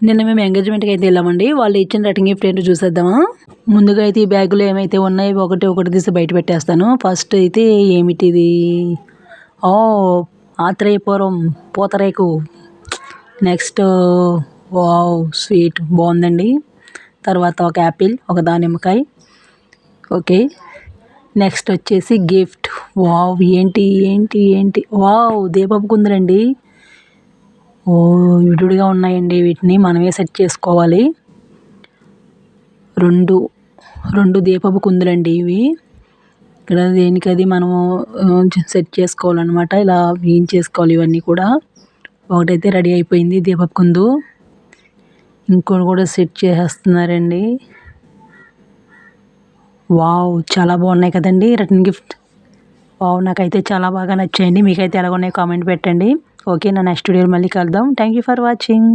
నిన్న మేము ఎంగేజ్మెంట్కి అయితే వెళ్ళామండి. వాళ్ళు ఇచ్చిన రిటర్న్ గిఫ్ట్ ఏంటో చూసేద్దామా. ముందుగా అయితే ఈ బ్యాగులో ఏమైతే ఉన్నాయో ఒకటి తీసి బయట పెట్టేస్తాను. ఫస్ట్ అయితే ఏమిటిది, ఓ ఆత్రేయపురం పూతరేకు. నెక్స్ట్ వావ్ స్వీట్ బాగుందండి. తర్వాత ఒక యాపిల్, ఒక దానిమ్మకాయ. ఓకే, నెక్స్ట్ వచ్చేసి గిఫ్ట్. వావ్ ఏంటి ఏంటి ఏంటి, వావ్ దీపపు కుందులండి. ఓ విడివిడిగా ఉన్నాయండి, వీటిని మనమే సెట్ చేసుకోవాలి. రెండు దీపపు కుందులండి ఇవి. ఇక్కడ దేనికది మనము సెట్ చేసుకోవాలన్నమాట. ఇలా వేయించేసుకోవాలి ఇవన్నీ కూడా. ఒకటైతే రెడీ అయిపోయింది దీపపు కుందు, ఇంకోటి కూడా సెట్ చేసేస్తున్నారండి. వావ్ చాలా బాగున్నాయి కదండి రిటర్న్ గిఫ్ట్. వావ్ నాకైతే చాలా బాగా నచ్చాయండి. మీకైతే ఎలాగ ఉన్నాయో కామెంట్ పెట్టండి. ఓకే, నా నెక్స్ట్ వీడియోలో మళ్ళీ కలుద్దాం. Thank you for watching.